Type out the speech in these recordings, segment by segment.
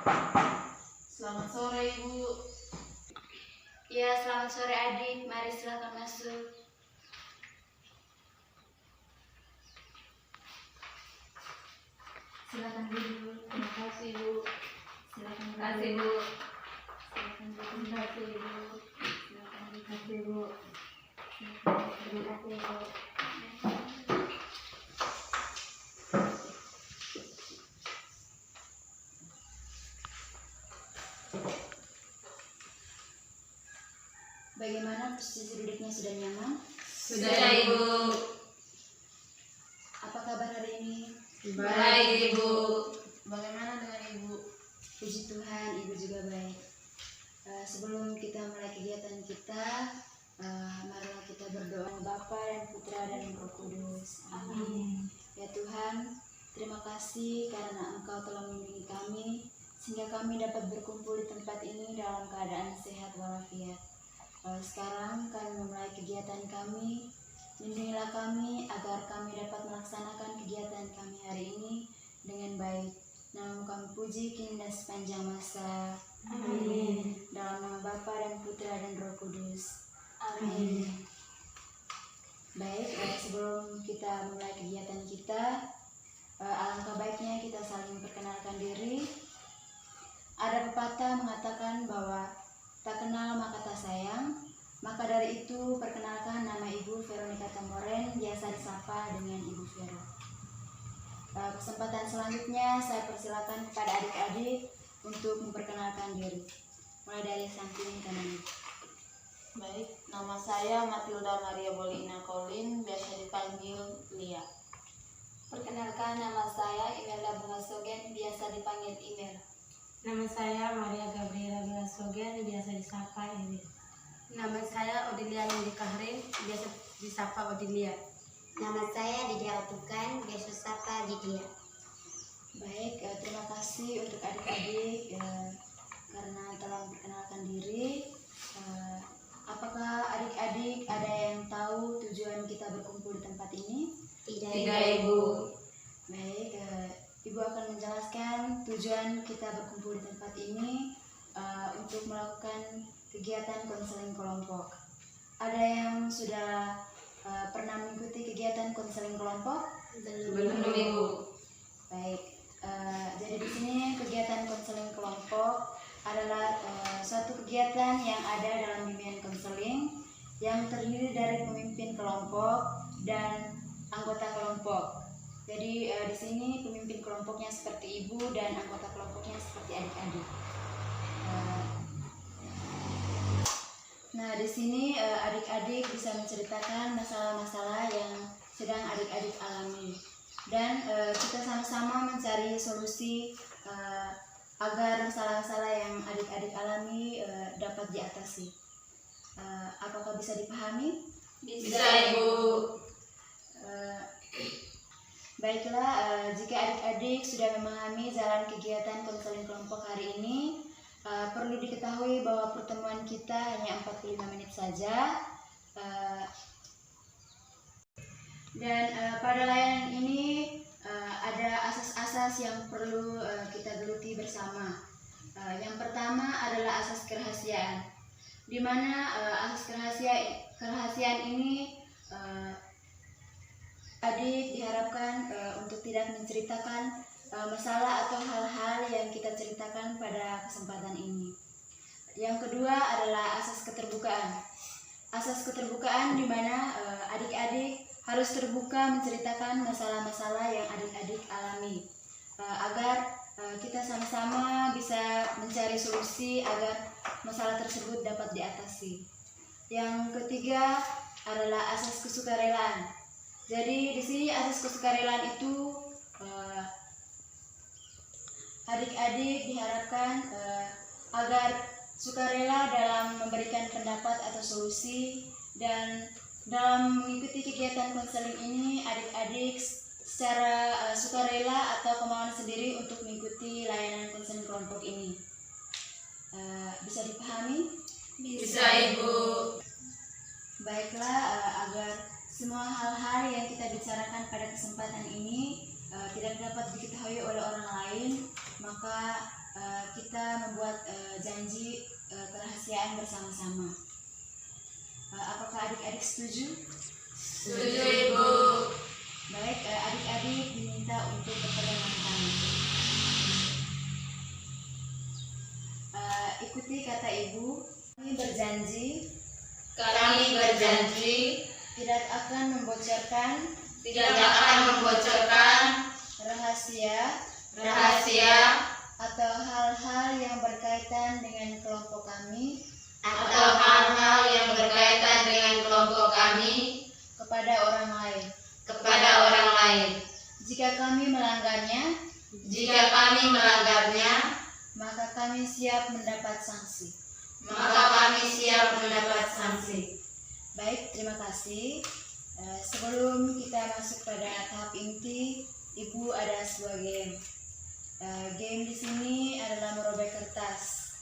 Selamat sore Ibu. Ya, selamat sore adik. Mari silakan masuk. Silakan duduk. Terima kasih Bu. Silakan Terima kasih Bu. Silakan duduk. Terima kasih Bu. Silakan Terima duduk. kasih Bu. Terima kasih Bu. Bagaimana posisi duduknya, sudah nyaman? Sudah Ibu. Apa kabar hari ini? Baik Ibu. Bagaimana dengan Ibu? Puji Tuhan, Ibu juga baik. Sebelum kita mulai kegiatan kita, marilah kita berdoa. Bapa dan Putra dan Roh Kudus. Amin. Ya Tuhan, terima kasih karena Engkau telah melindungi kami sehingga kami dapat berkumpul di tempat ini dalam keadaan sehat walafiat. Sekarang kami memulai kegiatan kami. Lindungilah kami agar kami dapat melaksanakan kegiatan kami hari ini dengan baik. Nama kami puji kini dan sepanjang masa. Amin. Dalam nama Bapa dan Putra dan Roh Kudus. Amin. Baik, sebelum kita mulai kegiatan kita, alangkah baiknya kita saling memperkenalkan diri. Ada pepatah mengatakan bahwa tak kenal maka tak sayang. Maka dari itu perkenalkan, nama Ibu Veronica Tamoren, biasa disapa dengan Ibu Vero. Kesempatan selanjutnya saya persilakan kepada adik-adik untuk memperkenalkan diri. Mulai dari samping kanan. Baik, nama saya Matilda Maria Bolina Colin, biasa dipanggil Lia. Perkenalkan, nama saya Imelda Bunga Sogen, biasa dipanggil Imel. Nama saya Maria Gabriela Belasogen, biasa disapa Ewi. Nama saya Odilia Lindi Kahrin, biasa disapa Odilia. Nama saya Didia Otukan, biasa sapa Didia. Baik, terima kasih untuk adik-adik karena telah memperkenalkan diri. Apakah adik-adik ada yang tahu tujuan kita berkumpul di tempat ini? Tidak. Tidak Ibu. Baik, Ibu akan menjelaskan tujuan kita berkumpul di tempat ini untuk melakukan kegiatan konseling kelompok. Ada yang sudah pernah mengikuti kegiatan konseling kelompok? Belum Ibu. Baik, jadi di sini kegiatan konseling kelompok adalah suatu kegiatan yang ada dalam bimbingan konseling yang terdiri dari pemimpin kelompok dan anggota kelompok. Jadi di sini pemimpin kelompoknya seperti ibu dan anggota kelompoknya seperti adik-adik. Nah, di sini adik-adik bisa menceritakan masalah-masalah yang sedang adik-adik alami. Dan kita sama-sama mencari solusi agar masalah-masalah yang adik-adik alami dapat diatasi. Apakah bisa dipahami? Bisa Ibu. Baiklah, jika adik-adik sudah memahami jalan kegiatan konseling kelompok hari ini, perlu diketahui bahwa pertemuan kita hanya 45 menit saja. Dan pada layanan ini ada asas-asas yang perlu kita geluti bersama. Yang pertama adalah asas kerahasiaan, di mana asas kerahasiaan ini adik diharapkan untuk tidak menceritakan masalah atau hal-hal yang kita ceritakan pada kesempatan ini. Yang kedua adalah asas keterbukaan. Asas keterbukaan di mana adik-adik harus terbuka menceritakan masalah-masalah yang adik-adik alami agar kita sama-sama bisa mencari solusi agar masalah tersebut dapat diatasi. Yang ketiga adalah asas kesukarelaan. Jadi di sini asas kesukarelaan itu adik-adik diharapkan agar sukarela dalam memberikan pendapat atau solusi, dan dalam mengikuti kegiatan konseling ini adik-adik secara sukarela atau kemauan sendiri untuk mengikuti layanan konseling kelompok ini. Bisa dipahami? Bisa Ibu. Baiklah, agar semua hal-hal yang kita bicarakan pada kesempatan ini tidak dapat diketahui oleh orang lain, maka kita membuat janji kerahasiaan bersama-sama. Apakah adik-adik setuju? Setuju, Ibu. Baik, adik-adik diminta untuk berpegangan tangan. Ikuti kata Ibu. Kami berjanji tidak akan membocorkan rahasia atau hal-hal yang berkaitan dengan kelompok kami kepada orang lain. Jika kami melanggarnya, maka kami siap mendapat sanksi. Baik, terima kasih. Sebelum kita masuk pada tahap inti, Ibu ada sebuah game. Game di sini adalah merobek kertas.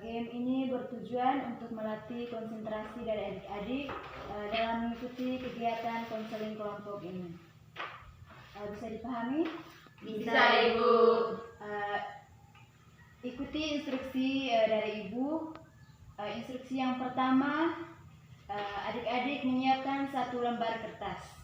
Game ini bertujuan untuk melatih konsentrasi dari adik-adik dalam mengikuti kegiatan konseling kelompok ini. Bisa dipahami? Bisa, Ibu. Ikuti instruksi dari Ibu. Instruksi yang pertama, adik-adik menyiapkan 1 lembar kertas.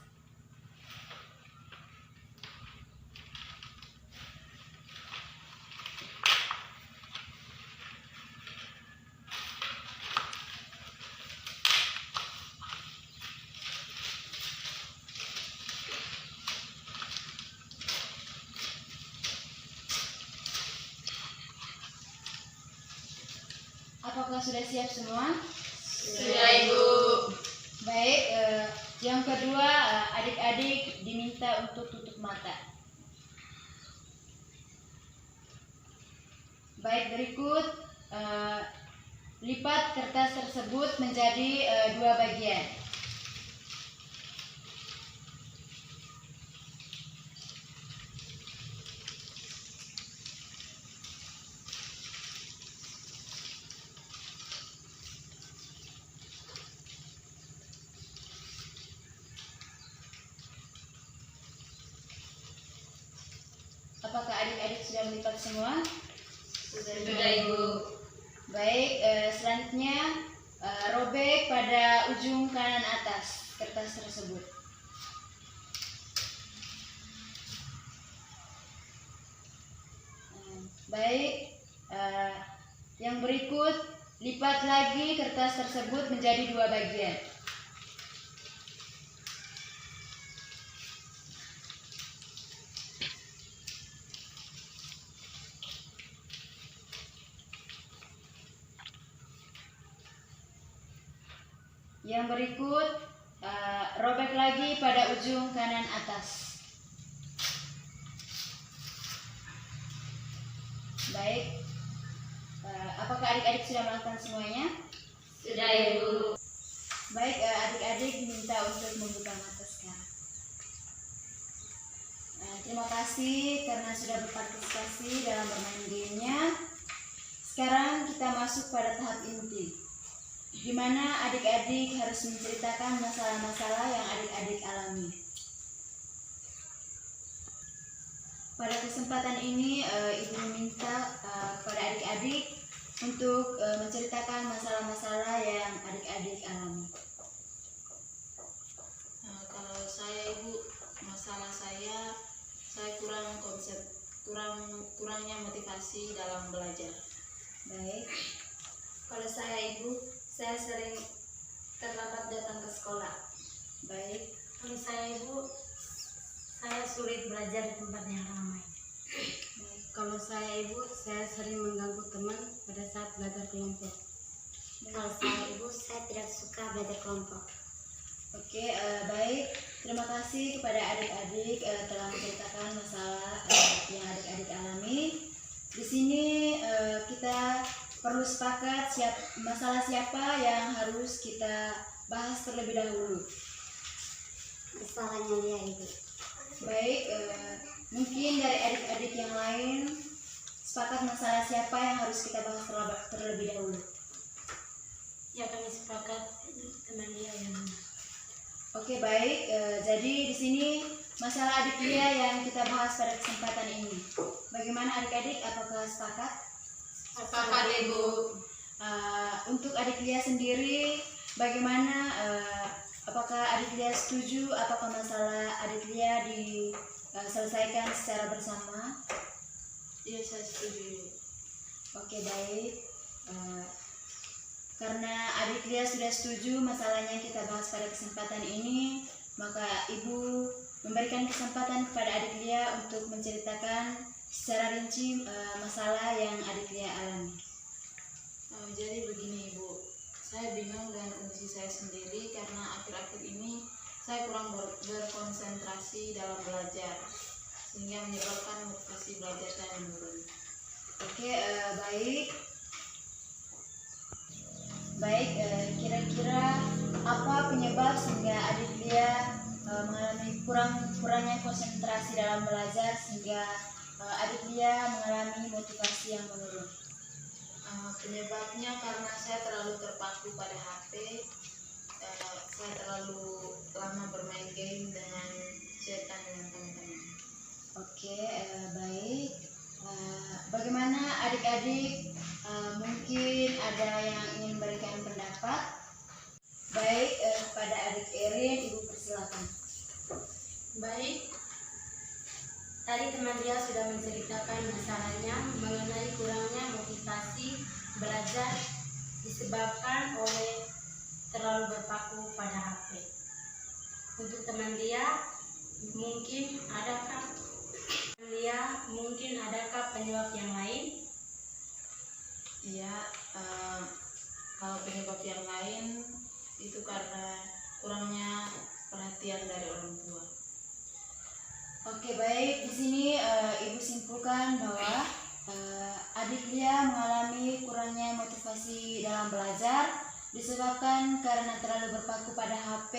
Apakah sudah siap semua? Sudah, Ibu. Baik, yang kedua, adik-adik diminta untuk tutup mata. Baik, berikut lipat kertas tersebut menjadi 2 bagian. Apakah adik-adik sudah melipat semua? Sudah, Ibu. Baik, selanjutnya robek pada ujung kanan atas kertas tersebut. Baik, yang berikut lipat lagi kertas tersebut menjadi 2 bagian. Yang berikut robek lagi pada ujung kanan atas. Baik, apakah adik-adik sudah melakukan semuanya? Sudah, Ibu. Baik, adik-adik diminta untuk membuka mata sekarang. Terima kasih karena sudah berpartisipasi dalam bermain gamenya. Sekarang kita masuk pada tahap inti, di mana adik-adik harus menceritakan masalah-masalah yang adik-adik alami. Pada kesempatan ini, Ibu meminta kepada adik-adik untuk menceritakan masalah-masalah yang adik-adik alami. Kalau saya, Ibu, masalah saya kurangnya motivasi dalam belajar. Baik, Kalau saya Ibu, saya sering terlambat datang ke sekolah. baik, Kalau saya Ibu, saya sulit belajar di tempat yang ramai. baik. Kalau saya Ibu, saya sering mengganggu teman pada saat belajar kelompok. Kalau saya Ibu, saya tidak suka belajar kelompok. Oke, baik. Terima kasih kepada adik-adik telah menceritakan masalah yang adik-adik alami. Di sini kita perlu sepakat masalah siapa yang harus kita bahas terlebih dahulu. Masalahnya dia Ibu. Baik, mungkin dari adik-adik yang lain sepakat masalah siapa yang harus kita bahas terlebih dahulu. Ya, kami sepakat teman dia yang mana. Oke, baik. Jadi di sini masalah adik Lia yang kita bahas pada kesempatan ini. Bagaimana adik-adik, apakah sepakat? Sepakat, Ibu. Untuk adik Lia sendiri, bagaimana? Apakah adik Lia setuju? Apakah masalah adik Lia diselesaikan secara bersama? Iya, saya setuju. Oke, baik. Karena adik Lia sudah setuju masalahnya kita bahas pada kesempatan ini, maka Ibu memberikan kesempatan kepada adik Lia untuk menceritakan secara rinci masalah yang adik Lia alami. Jadi begini, Ibu, saya bingung dengan kondisi saya sendiri karena akhir-akhir ini saya kurang berkonsentrasi dalam belajar, sehingga menyebabkan motivasi belajar saya menurun. Oke, baik. Kira-kira apa penyebab sehingga adik Lia mengalami kurangnya konsentrasi dalam belajar sehingga adik Lia mengalami motivasi yang menurun? Penyebabnya karena saya terlalu terpaku pada HP, saya terlalu lama bermain game dengan chatan dengan teman-teman. Oke, baik. Bagaimana adik-adik? Mungkin ada yang ingin memberikan pendapat. Baik, pada adik Erin, Ibu persilakan. Baik, tadi teman dia sudah menceritakan masalahnya mengenai kurangnya motivasi belajar disebabkan oleh terlalu berpaku pada HP. Untuk teman dia, mungkin adakah penyebab yang lain? Iya, kalau penyebab yang lain itu karena kurangnya perhatian dari orang tua. Oke, baik. Di sini Ibu simpulkan bahwa adik Lia mengalami kurangnya motivasi dalam belajar disebabkan karena terlalu berpaku pada HP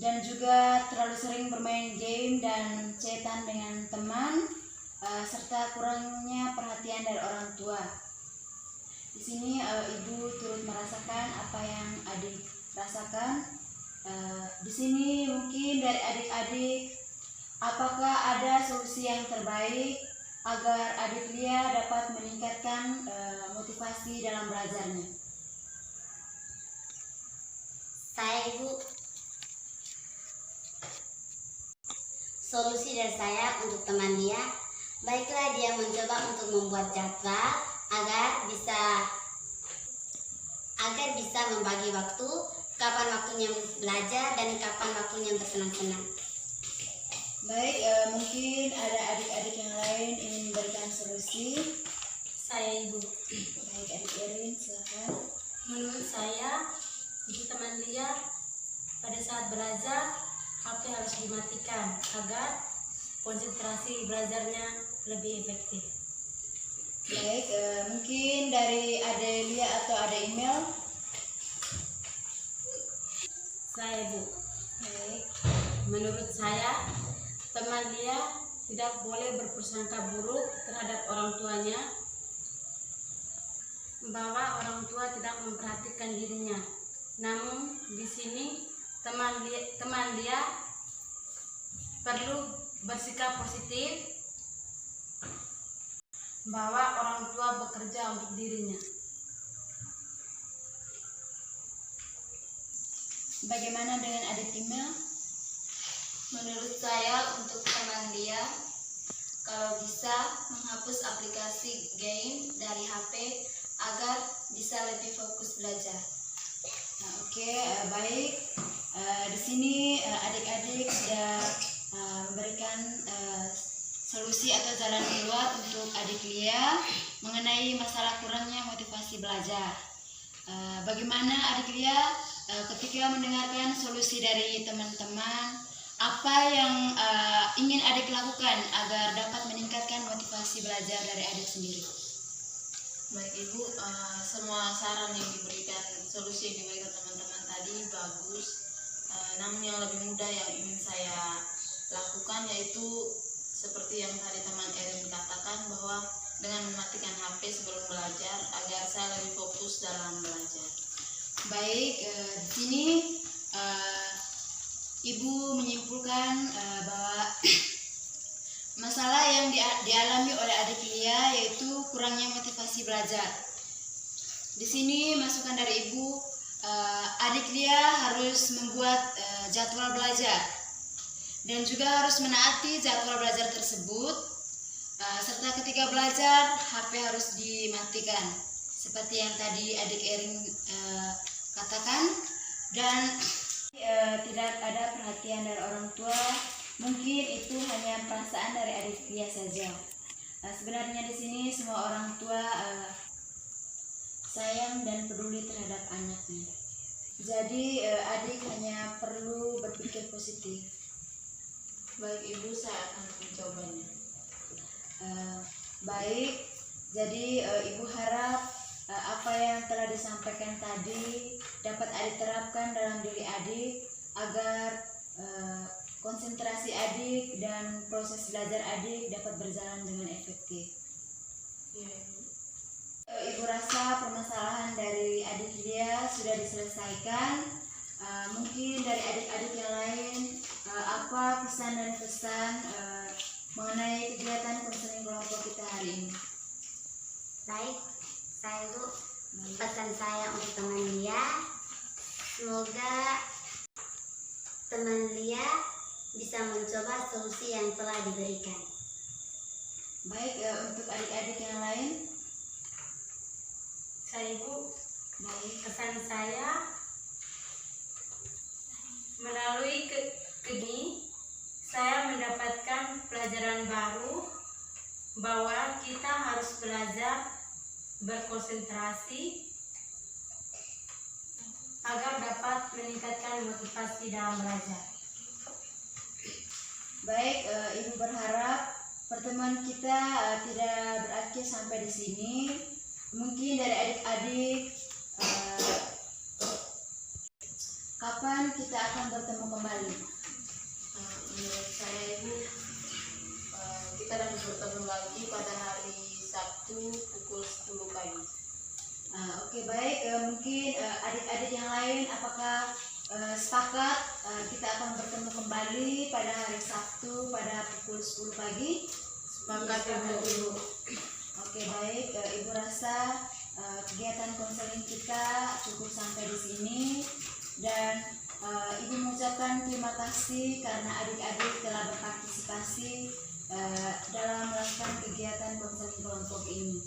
dan juga terlalu sering bermain game dan chatan dengan teman serta kurangnya perhatian dari orang tua. Di sini Ibu turut merasakan apa yang adik rasakan. Di sini mungkin dari adik-adik, apakah ada solusi yang terbaik agar adik Lia dapat meningkatkan motivasi dalam belajarnya? Saya, Ibu, solusi dari saya untuk teman dia, baiklah dia mencoba untuk membuat jadwal agar bisa membagi waktu, kapan waktunya belajar dan kapan waktunya bersenang-senang. Baik, mungkin ada adik-adik yang lain ingin memberikan solusi. Saya, Ibu. Baik, adik Erin, silakan. Menurut saya, untuk teman dia pada saat belajar HP harus dimatikan agar konsentrasi belajarnya lebih efektif. Baik, mungkin dari Adelia atau ada email. Saya, Bu. Baik, Menurut saya, teman dia tidak boleh berprasangka buruk terhadap orang tuanya bahwa orang tua tidak memperhatikan dirinya. Namun di sini teman dia perlu bersikap positif bahwa orang tua bekerja untuk dirinya. bagaimana dengan adik email? Menurut saya untuk teman dia, kalau bisa menghapus aplikasi game dari HP agar bisa lebih fokus belajar. Nah, oke, baik. Di sini adik-adik sudah memberikan solusi atau jalan keluar untuk adik Lia mengenai masalah kurangnya motivasi belajar. Bagaimana adik Lia ketika mendengarkan solusi dari teman-teman, apa yang ingin adik lakukan agar dapat meningkatkan motivasi belajar dari adik sendiri? Baik Ibu, semua saran yang diberikan, solusi yang diberikan teman-teman tadi bagus. Namun yang lebih mudah yang ingin saya lakukan yaitu seperti yang tadi teman Erin katakan, bahwa dengan mematikan HP sebelum belajar agar saya lebih fokus dalam belajar. Baik, di sini Ibu menyimpulkan bahwa masalah yang dialami oleh adik Lia yaitu kurangnya motivasi belajar. Di sini masukan dari Ibu, adik Lia harus membuat jadwal belajar dan juga harus menaati jadwal belajar tersebut, serta ketika belajar HP harus dimatikan seperti yang tadi adik Erin katakan. Dan tidak ada perhatian dari orang tua, mungkin itu hanya perasaan dari adik Lia saja. Sebenarnya di sini semua orang tua sayang dan peduli terhadap anaknya. Jadi adik hanya perlu berpikir positif. Baik Ibu, saya akan mencobanya. Baik, jadi Ibu harap apa yang telah disampaikan tadi dapat adik terapkan dalam diri adik agar konsentrasi adik dan proses belajar adik dapat berjalan dengan efektif. Ya, Ibu. Ibu rasa permasalahan dari adik Lia sudah diselesaikan. Mungkin dari adik-adik yang lain, apa pesan dan pesan mengenai kegiatan konseling kelompok kita hari ini? Baik, saya Bu, pesan saya untuk teman Lia, semoga teman Lia bisa mencoba solusi yang telah diberikan. Baik, untuk adik-adik yang lain? Saya Bu, Baik. pesan saya melalui ini saya mendapatkan pelajaran baru bahwa kita harus belajar berkonsentrasi agar dapat meningkatkan motivasi dalam belajar. Baik, Ibu berharap pertemuan kita tidak berakhir sampai di sini. Mungkin dari adik-adik, kapan kita akan bertemu kembali? Menurut saya Ibu, kita akan bertemu lagi pada hari Sabtu pukul 10 pagi. Oke, baik. Mungkin adik-adik yang lain, apakah sepakat kita akan bertemu kembali pada hari Sabtu pada pukul 10 pagi? Sepakat Ibu. Oke, baik. Ibu rasa kegiatan konseling kita cukup sampai di sini, dan Ibu mengucapkan terima kasih karena adik-adik telah berpartisipasi dalam melakukan kegiatan konseling kelompok ini.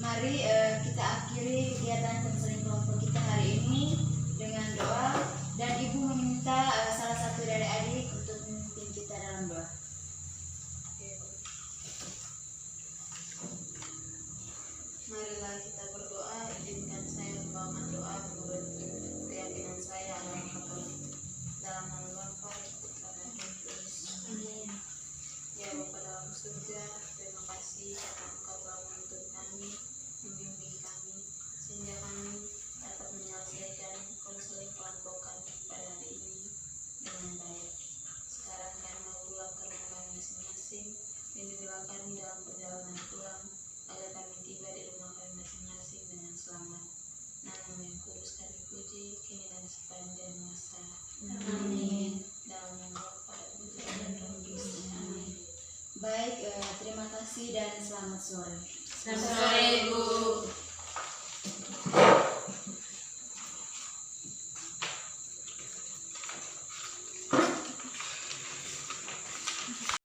Mari kita akhiri kegiatan konseling kelompok kita hari ini dengan doa, dan Ibu meminta salah satu dari adik untuk memimpin kita dalam doa. Marilah kita berdoa. Izinkan saya membawakan doa menurut keyakinan saya dalam nama Bapa, Putra dan Roh Kudus. Amin. Ya Bapa dalam surga, terima kasih karena Engkau telah menuntut kami, membimbing kami, sehingga kami dapat menyelesaikan konseling kelompok kami pada hari ini dengan baik. Sekarang kami mau pulang ke rumah kami masing-masing. Lindungilah kami dalam perjalanan pulang, agar kami tiba di rumah kami masing-masing dengan selamat. Nama yang kudus kami puji, kini dan sepanjang masa. Amin. Dalam nama Bapa dan Putra dan Roh Kudus. Amin. Baik, terima kasih dan selamat sore. Selamat sore, Bu.